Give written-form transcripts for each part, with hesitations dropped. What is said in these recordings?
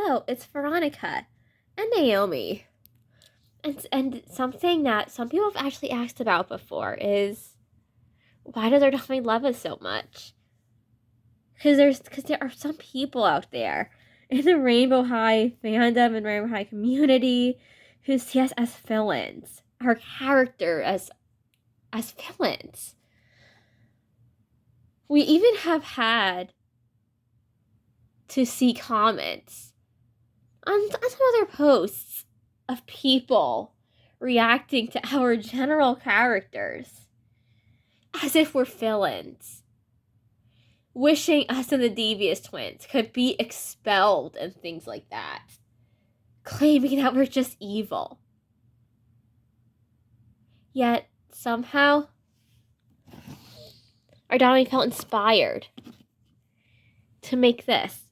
hello, it's Veronica and Naomi. And something that some people have actually asked about before is, why does our family love us so much? Because there are some people out there in the Rainbow High fandom and Rainbow High community who see us as villains, our character as villains. We even have had to see comments on some other posts of people reacting to our general characters as if we're villains, wishing us and the Devious Twins could be expelled and things like that, claiming that we're just evil. Yet, somehow, our Donnie felt inspired to make this.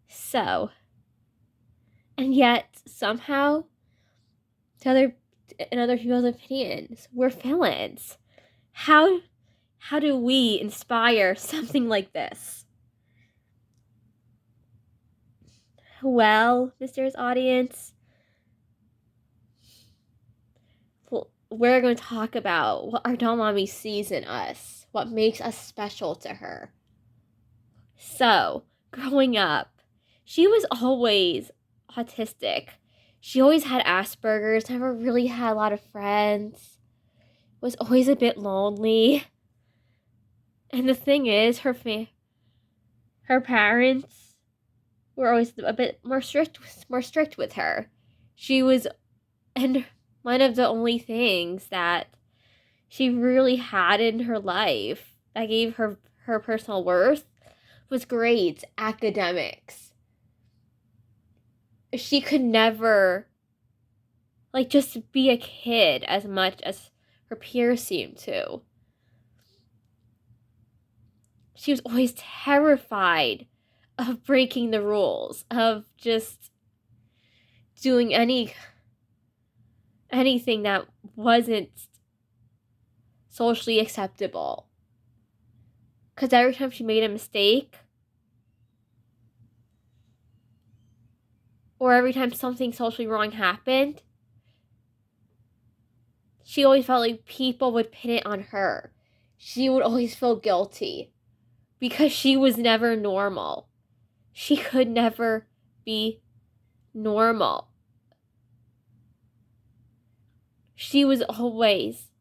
So, and yet, somehow, in other people's opinions, we're villains. How do we inspire something like this? Well, mysterious audience, we're going to talk about what our doll mommy sees in us, what makes us special to her. So, growing up, she was always autistic. She always had Asperger's, never really had a lot of friends, was always a bit lonely. And the thing is, her parents were always a bit more strict with her. She was, and one of the only things that she really had in her life that gave her personal worth was grades, academics. She could never, just be a kid as much as her peers seemed to. She was always terrified of breaking the rules, of just doing anything that wasn't socially acceptable. Because every time she made a mistake, or every time something socially wrong happened, she always felt like people would pin it on her. She would always feel guilty because she was never normal. She could never be normal. She was always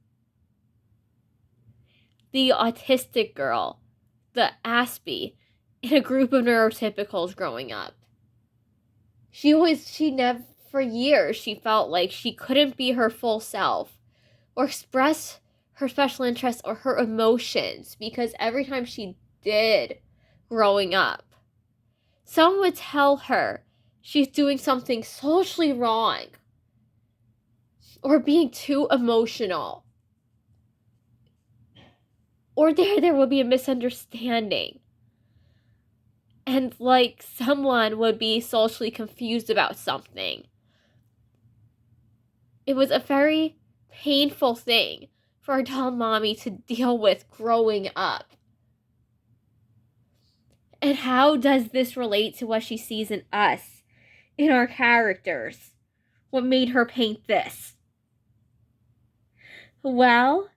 the autistic girl, the Aspie, in a group of neurotypicals growing up. For years, she felt like she couldn't be her full self or express her special interests or her emotions, because every time she did growing up, someone would tell her she's doing something socially wrong or being too emotional, or there would be a misunderstanding, and someone would be socially confused about something. It was a very painful thing for our doll mommy to deal with growing up. And how does this relate to what she sees in us, in our characters? What made her paint this? Well,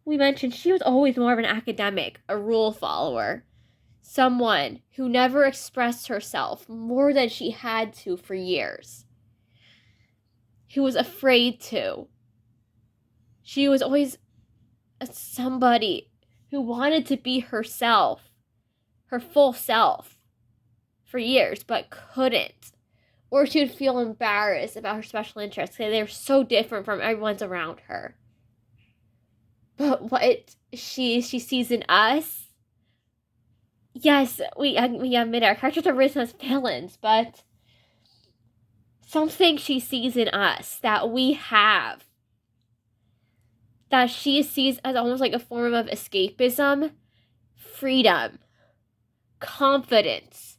we mentioned she was always more of an academic, a rule follower, someone who never expressed herself more than she had to for years, who was afraid to. She was always somebody who wanted to be herself, her full self, for years, but couldn't. Or she would feel embarrassed about her special interests because they were so different from everyone's around her. But what she sees in us, yes, we admit our characters are written as villains, but something she sees in us that we have, that she sees as almost like a form of escapism, freedom, confidence.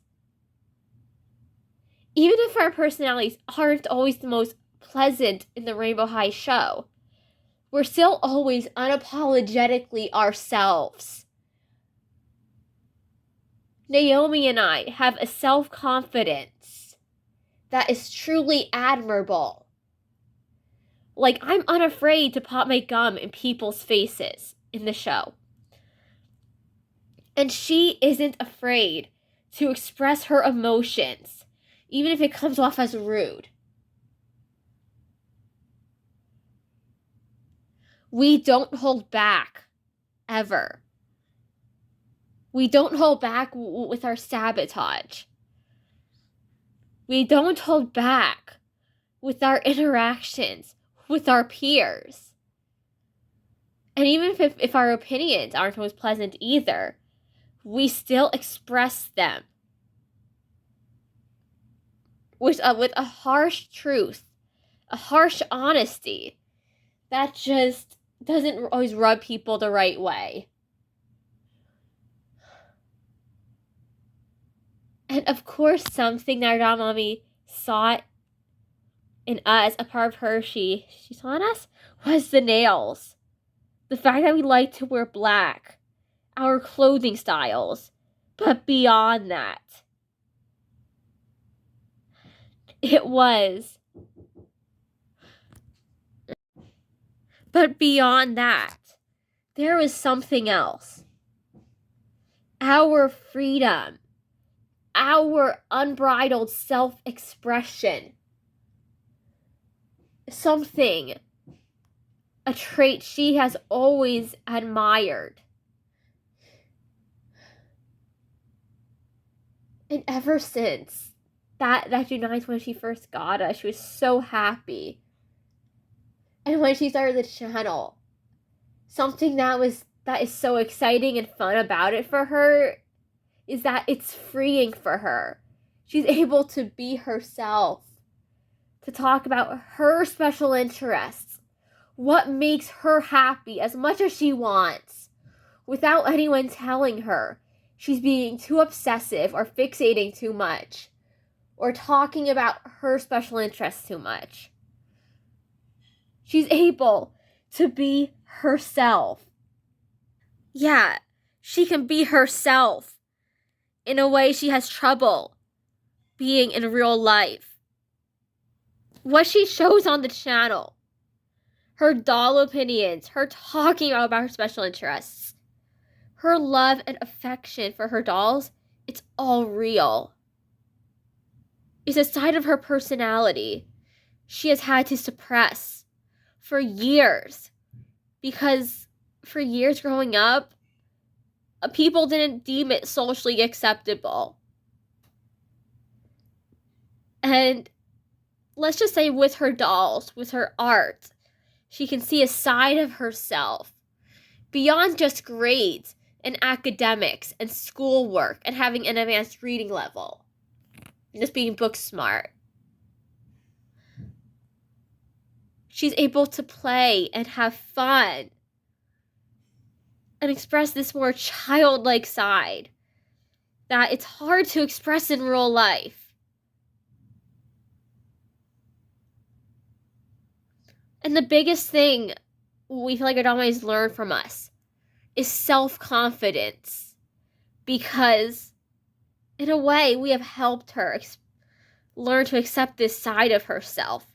Even if our personalities aren't always the most pleasant in the Rainbow High show, We're still always unapologetically ourselves. Naomi and I have a self-confidence that is truly admirable. Like, I'm unafraid to pop my gum in people's faces in the show. And she isn't afraid to express her emotions, even if it comes off as rude. We don't hold back, ever. We don't hold back with our sabotage. We don't hold back with our interactions with our peers. And even if our opinions aren't always pleasant either, we still express them with a harsh truth, a harsh honesty that just doesn't always rub people the right way. And of course, something that our mommy saw in us, a part of her she saw in us, was the nails. The fact that we like to wear black, our clothing styles, but beyond that, it was. But beyond that, there was something else. Our freedom, our unbridled self-expression. Something, a trait she has always admired. And ever since that night when she first got us, she was so happy. And when she started the channel, something that is so exciting and fun about it for her is that it's freeing for her. She's able to be herself, to talk about her special interests, what makes her happy as much as she wants, without anyone telling her she's being too obsessive or fixating too much, or talking about her special interests too much. She's able to be herself. Yeah, she can be herself in a way she has trouble being in real life. What she shows on the channel, her doll opinions, her talking about her special interests, her love and affection for her dolls, it's all real. It's a side of her personality she has had to suppress for years, because for years growing up, people didn't deem it socially acceptable. And let's just say with her dolls, with her art, she can see a side of herself beyond just grades and academics and schoolwork and having an advanced reading level, and just being book smart. She's able to play and have fun and express this more childlike side that it's hard to express in real life. And the biggest thing we feel like our doll learned from us is self-confidence, because in a way we have helped her learn to accept this side of herself,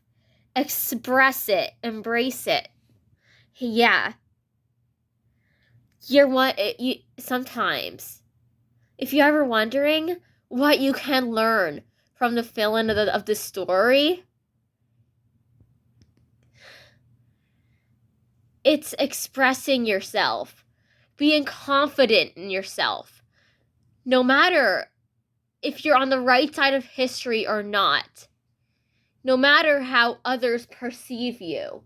express it, embrace it. Yeah, sometimes, if you're ever wondering what you can learn from the villain of the story, it's expressing yourself, being confident in yourself, no matter if you're on the right side of history or not, no matter how others perceive you.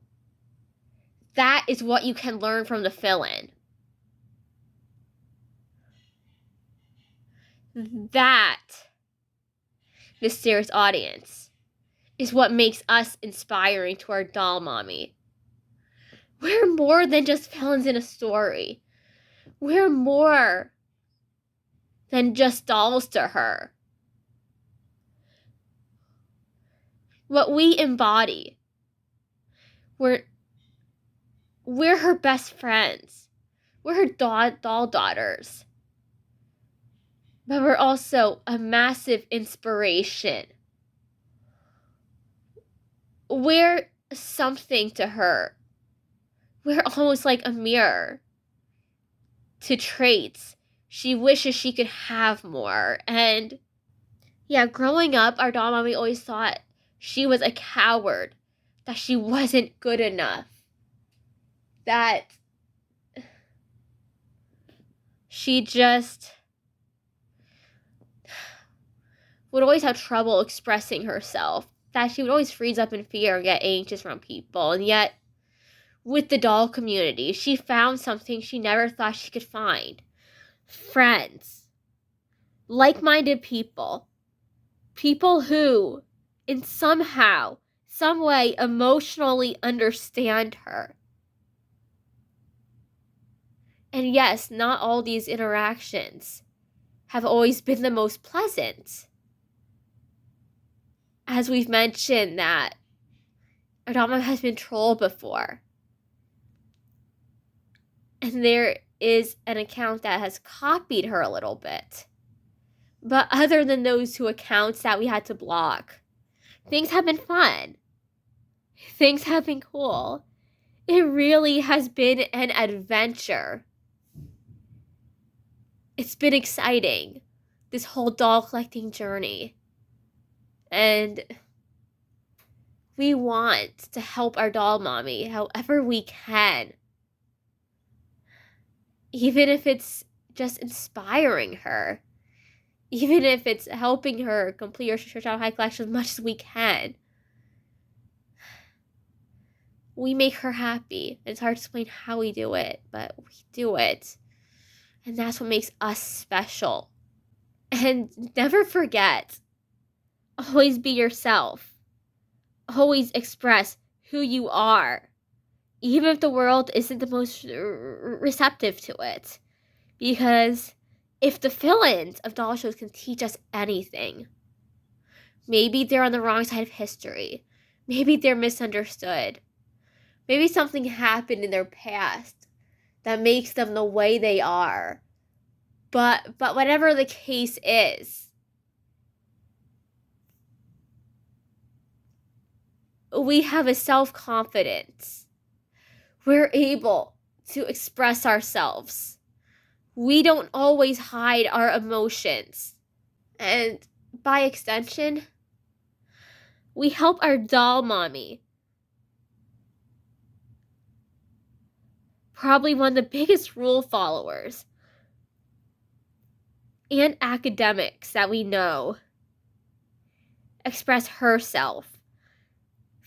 That is what you can learn from the villain. That, mysterious audience, is what makes us inspiring to our doll mommy. We're more than just villains in a story. We're more than just dolls to her. What we embody, We're her best friends. We're her doll daughters. But we're also a massive inspiration. We're something to her. We're almost like a mirror to traits she wishes she could have more. And yeah, growing up, our doll mommy always thought she was a coward, that she wasn't good enough, that she just would always have trouble expressing herself, that she would always freeze up in fear and get anxious around people. And yet, with the doll community, she found something she never thought she could find. Friends. Like-minded people. People who, in somehow, some way, emotionally understand her. And yes, not all these interactions have always been the most pleasant. As we've mentioned, that Adama has been trolled before. And there is an account that has copied her a little bit. But other than those two accounts that we had to block, things have been fun. Things have been cool. It really has been an adventure. It's been exciting, this whole doll collecting journey. And we want to help our doll mommy however we can. Even if it's just inspiring her. Even if it's helping her complete her Shadow High collection as much as we can. We make her happy. It's hard to explain how we do it, but we do it. And that's what makes us special. And never forget, always be yourself. Always express who you are. Even if the world isn't the most receptive to it. Because if the villains of doll shows can teach us anything, maybe they're on the wrong side of history. Maybe they're misunderstood. Maybe something happened in their past that makes them the way they are. But whatever the case is, we have a self-confidence. We're able to express ourselves. We don't always hide our emotions. And by extension, we help our doll mommy. Probably one of the biggest rule followers and academics that we know, express herself.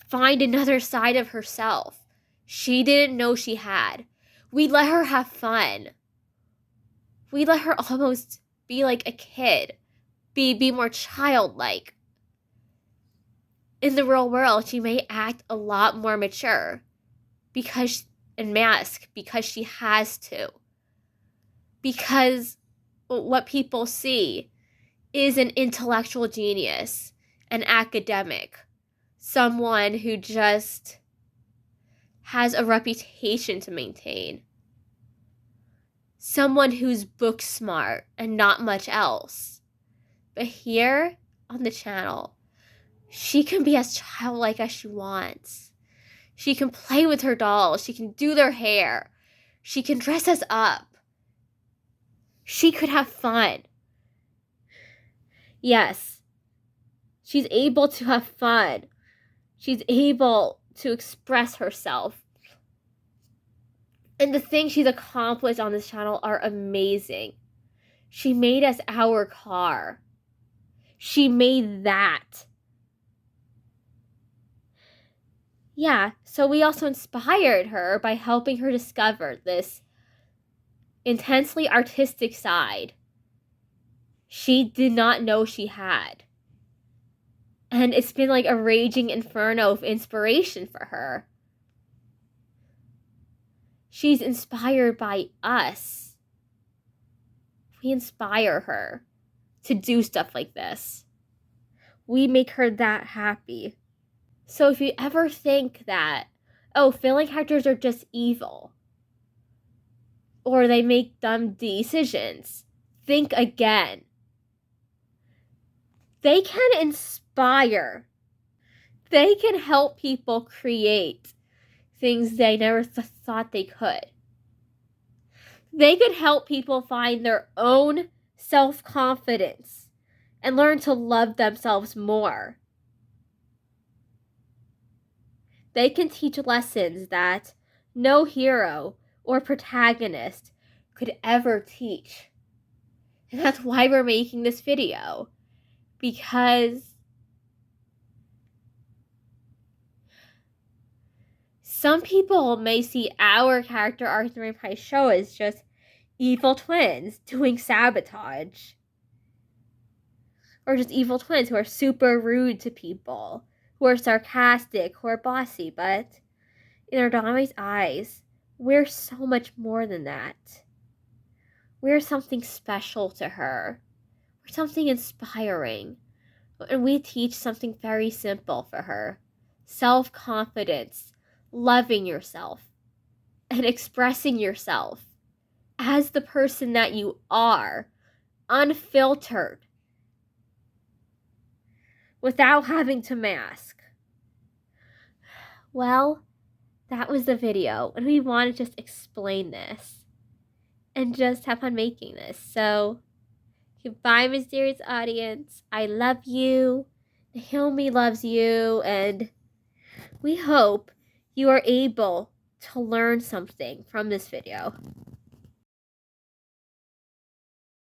Find another side of herself she didn't know she had. We let her have fun. We let her almost be like a kid. Be more childlike. In the real world, she may act a lot more mature. And mask because she has to. Because what people see is an intellectual genius, an academic, someone who just has a reputation to maintain, someone who's book smart and not much else. But here on the channel, she can be as childlike as she wants. She can play with her dolls. She can do their hair. She can dress us up. She could have fun. Yes, she's able to have fun. She's able to express herself. And the things she's accomplished on this channel are amazing. She made us our car. She made that. Yeah, so we also inspired her by helping her discover this intensely artistic side she did not know she had. And it's been like a raging inferno of inspiration for her. She's inspired by us. We inspire her to do stuff like this. We make her that happy. So if you ever think that oh, villain characters are just evil. Or they make dumb decisions. Think again. They can inspire. They can help people create things they never thought they could. They could help people find their own self-confidence and learn to love themselves more. They can teach lessons that no hero or protagonist could ever teach. And that's why we're making this video. Because some people may see our character arcs in my show as just evil twins doing sabotage. Or just evil twins who are super rude to people, who are sarcastic, who are bossy, but in our Naomi's eyes, we're so much more than that. We're something special to her. We're something inspiring. And we teach something very simple for her. Self-confidence, loving yourself, and expressing yourself as the person that you are, unfiltered, without having to mask. Well, that was the video, and we want to just explain this and just have fun making this. So, goodbye, mysterious audience. I love you. Naomi loves you, and we hope you are able to learn something from this video.